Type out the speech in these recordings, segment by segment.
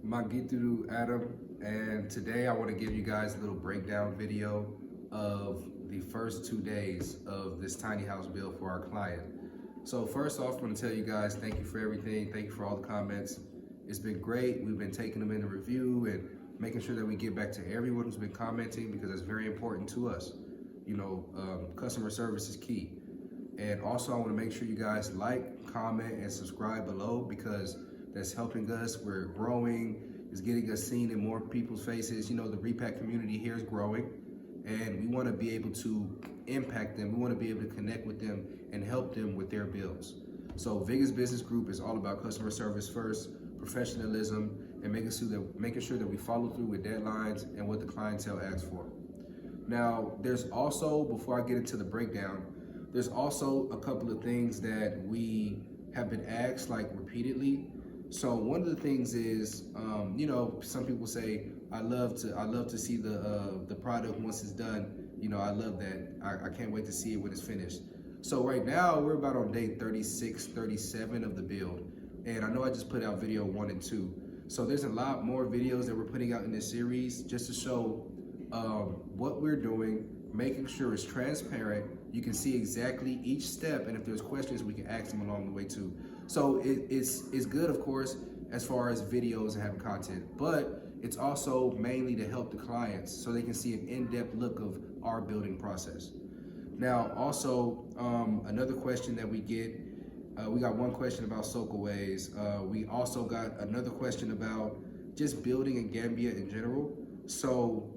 Magituru Adam, and today I want to give you guys a little breakdown video of the first 2 days of this tiny house build for our client. So first off, I want to tell you guys thank you for everything. Thank you for all the comments. It's been great. We've been taking them into review and making sure that we get back to everyone who's been commenting because it's very important to us. Customer service is key. And also I want to make sure you guys like, comment, and subscribe below because that's helping us. We're growing. It's getting us seen in more people's faces. The repack community here is growing, and we want to be able to impact them. We want to be able to connect with them and help them with their bills. So Vigesbusinessgroup is all about customer service first, professionalism, and making sure that we follow through with deadlines and what the clientele asks for. Now, there's also, before I get into the breakdown, there's also a couple of things that we have been asked repeatedly. So one of the things is, some people say, I love to see the product once it's done. I love that. I can't wait to see it when it's finished. So right now we're about on day 36, 37 of the build. And I know I just put out video 1 and 2. So there's a lot more videos that we're putting out in this series just to show what we're doing, making sure it's transparent. You can see exactly each step, and if there's questions, we can ask them along the way too. So it's good, of course, as far as videos and having content, but it's also mainly to help the clients so they can see an in-depth look of our building process. Now, also, another question that we get, we got one question about soakaways. We also got another question about just building in Gambia in general. So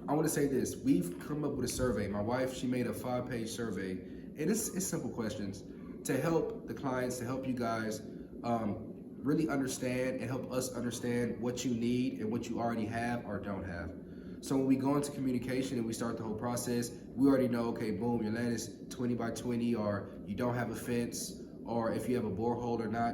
I want to say this, we've come up with a survey. My wife, she made a 5-page survey, and it's simple questions to help the clients, to help you guys really understand and help us understand what you need and what you already have or don't have. So when we go into communication and we start the whole process, we already know, okay, boom, your land is 20 by 20, or you don't have a fence, or if you have a borehole or not,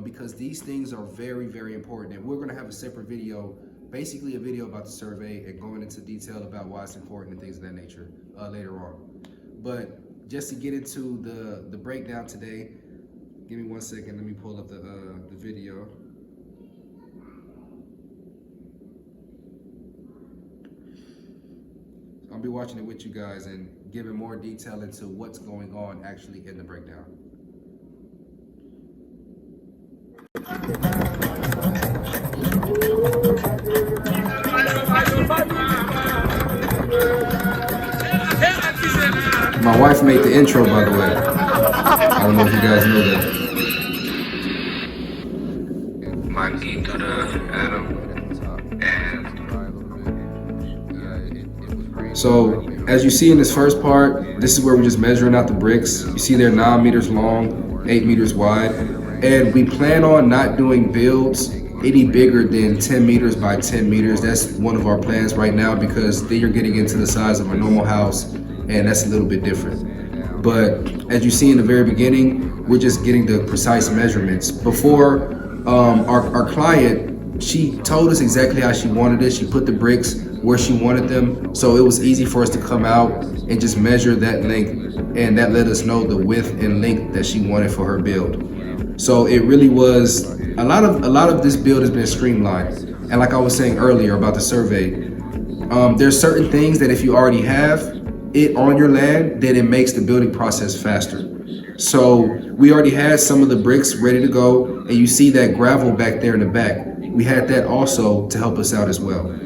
because these things are very, very important. And we're gonna have a separate video, basically a video about the survey and going into detail about why it's important and things of that nature later on. But just to get into the breakdown today, give me 1 second, let me pull up the video. I'll be watching it with you guys and giving more detail into what's going on actually in the breakdown. My wife made the intro, by the way. I don't know if you guys know that. So, as you see in this first part, this is where we're just measuring out the bricks. You see they're 9 meters long, 8 meters wide. And we plan on not doing builds any bigger than 10 meters by 10 meters. That's one of our plans right now because then you're getting into the size of a normal house, and that's a little bit different. But as you see in the very beginning, we're just getting the precise measurements. Before, our client, she told us exactly how she wanted it. She put the bricks where she wanted them, so it was easy for us to come out and just measure that length, and that let us know the width and length that she wanted for her build. So it really was a lot of this build has been streamlined. And like I was saying earlier about the survey, there's certain things that if you already have it on your land, then it makes the building process faster. So we already had some of the bricks ready to go, and you see that gravel back there in the back. We had that also to help us out as well.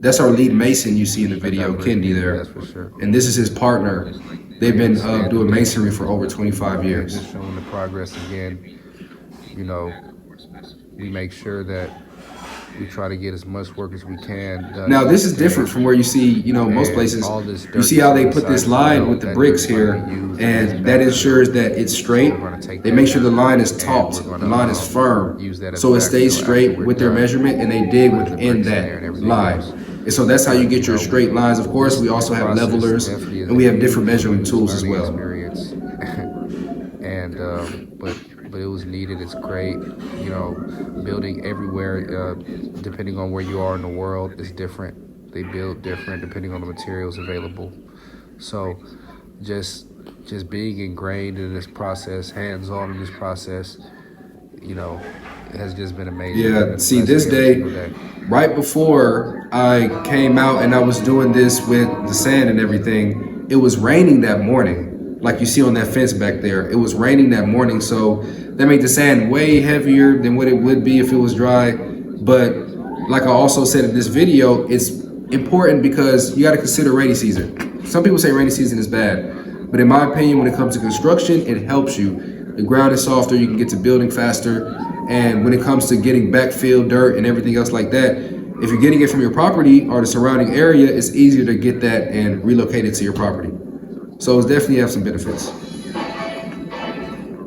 That's our lead mason you see in the video, Kendi there. That's for sure. And this is his partner. They've been doing masonry for over 25 years. Just showing the progress again. We make sure that we try to get as much work as we can done. Now this is different from where you see, most places. You see how they put this line with the bricks here, and that ensures that it's straight. They make sure the line is taut, the line is firm, so it stays straight with their measurement, and they dig within that line. And so that's how you get your straight lines. Of course, we also have levelers, and we have different measuring tools as well. But it was needed. It's great. Building everywhere, depending on where you are in the world, is different. They build different depending on the materials available. So just being ingrained in this process, hands-on in this process, you know, it has just been amazing. Yeah, see, this day, right before I came out and I was doing this with the sand and everything, it was raining that morning. Like you see on that fence back there, it was raining that morning. So that made the sand way heavier than what it would be if it was dry. But like I also said in this video, it's important because you got to consider rainy season. Some people say rainy season is bad, but in my opinion, when it comes to construction, it helps you. The ground is softer, you can get to building faster. And when it comes to getting backfill, dirt, and everything else like that, if you're getting it from your property or the surrounding area, it's easier to get that and relocate it to your property. So it's definitely have some benefits.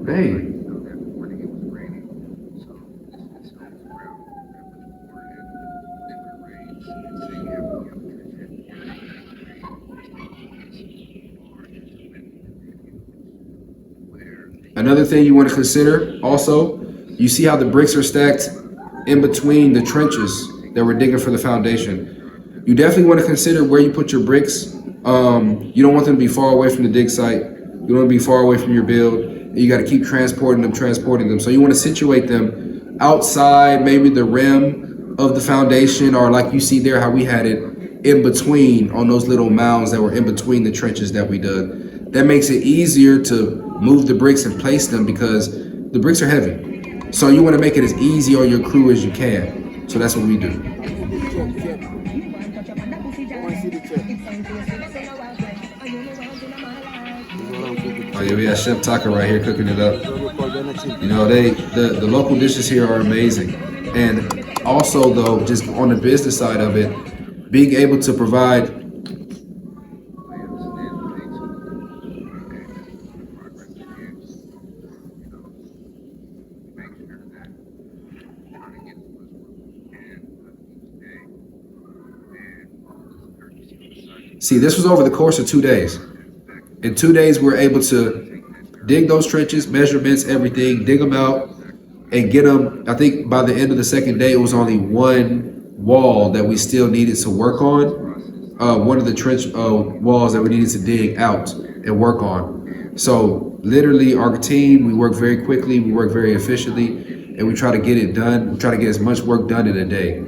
Hey. Another thing you want to consider also, you see how the bricks are stacked in between the trenches that we're digging for the foundation. You definitely want to consider where you put your bricks. You don't want them to be far away from the dig site. You don't want to be far away from your build. And you got to keep transporting them. So you want to situate them outside, maybe the rim of the foundation, or like you see there how we had it in between on those little mounds that were in between the trenches that we dug. That makes it easier to move the bricks and place them because the bricks are heavy. So you want to make it as easy on your crew as you can. So that's what we do. Oh yeah, we got Chef Taka right here cooking it up. You know, the local dishes here are amazing. And also though, just on the business side of it, being able to provide See, this was over the course of 2 days. In 2 days, we were able to dig those trenches, measurements, everything, dig them out, and get them. I think by the end of the second day, it was only one wall that we still needed to work on. One of the trench walls that we needed to dig out and work on. So literally, our team, we work very quickly, we work very efficiently, and we try to get it done. We try to get as much work done in a day.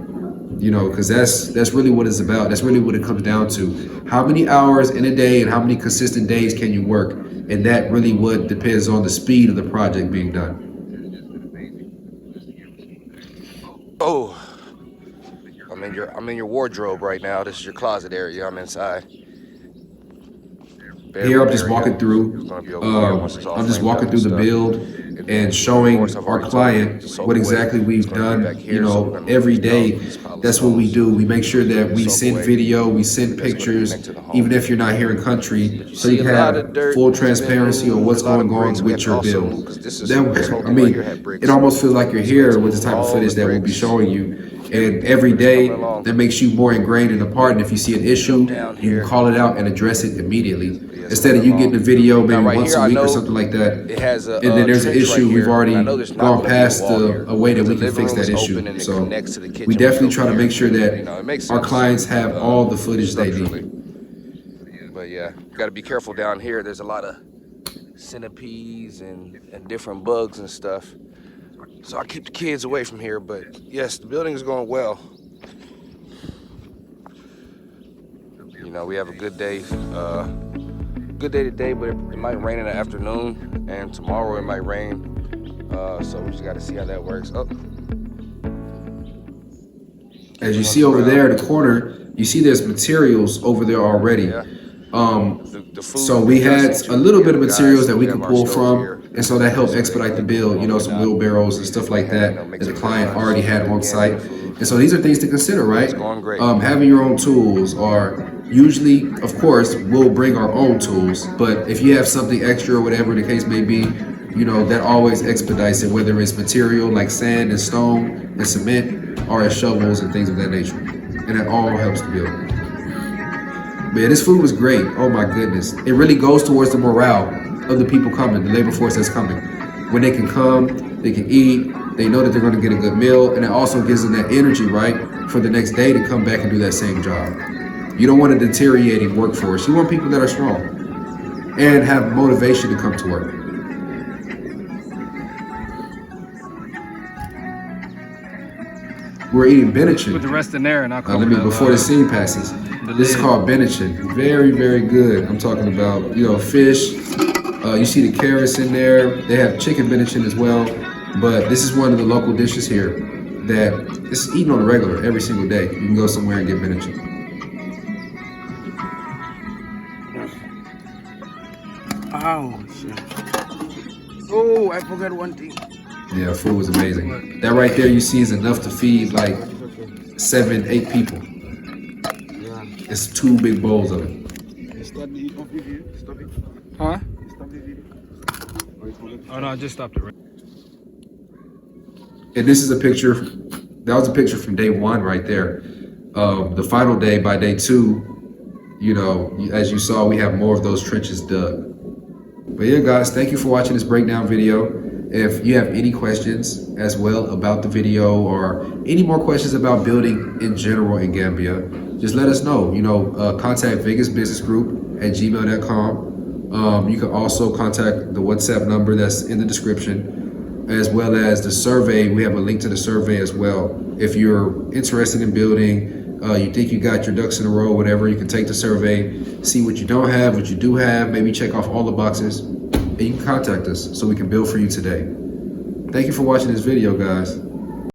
You know, because that's really what it's about. That's really what it comes down to. How many hours in a day and how many consistent days can you work? And that really what depends on the speed of the project being done. Oh, I'm in your wardrobe right now. This is your closet area. I'm inside. Here I'm just walking through. I'm just walking through the build and showing our client what exactly we've done. You know, every day, that's what we do. We make sure that we send video, we send pictures, even if you're not here in country, so you can have full transparency on what's going on with your build. I mean, it almost feels like you're here with the type of footage that we'll be showing you. And every day, that makes you more ingrained in the part. And if you see an issue, you can call it out and address it immediately. Instead of you getting a video maybe once a week or something like that, and then there's an issue, we've already gone past a way that we can fix that issue. So we definitely try to make sure that our clients have all the footage they need. But yeah, you got to be careful down here. There's a lot of centipedes and different bugs and stuff. So I keep the kids away from here, but yes, the building is going well. You know, we have a good day today, but it might rain in the afternoon, and tomorrow it might rain. So we just got to see how that works. Oh. As you see over there in the corner, you see there's materials over there already. Yeah. So we had a little bit of materials that we could pull from, and so that helped expedite the build, you know, some wheelbarrows and stuff like that the client already had on site. And so these are things to consider, right? Having your own tools, or usually, of course, we'll bring our own tools, but if you have something extra or whatever the case may be, you know, that always expedites it, whether it's material like sand and stone and cement, or as shovels and things of that nature. And that all helps the build. But yeah, this food was great. Oh my goodness. It really goes towards the morale of the people coming, the labor force that's coming. When they can come, they can eat, they know that they're going to get a good meal, and it also gives them that energy, right, for the next day to come back and do that same job. You don't want a deteriorating workforce. You want people that are strong. and have motivation to come to work. We're eating Benachin. Put the rest in there and I'll cover Before the scene passes. This is called Benachin. Very, very good. I'm talking about, you know, fish. You see the carrots in there. They have chicken Benachin as well. But this is one of the local dishes here that is eaten on a regular every single day. You can go somewhere and get Benachin. Oh, shit. Oh, I forgot one thing. Yeah, food was amazing. That right there you see is enough to feed like 7, 8 people. It's 2 big bowls of it. Huh? Oh no, I just stopped it. And this is a picture, that was a picture from day 1 right there. The final day, by day 2, you know, as you saw, we have more of those trenches dug. But yeah, guys, thank you for watching this breakdown video. If you have any questions as well about the video or any more questions about building in general in Gambia, just let us know. You know, contact Vigesbusinessgroup at gmail.com. You can also contact the WhatsApp number that's in the description, as well as the survey. We have a link to the survey as well. If you're interested in building, you think you got your ducks in a row, whatever, you can take the survey, see what you don't have, what you do have, maybe check off all the boxes, and you can contact us so we can build for you today. Thank you for watching this video, guys.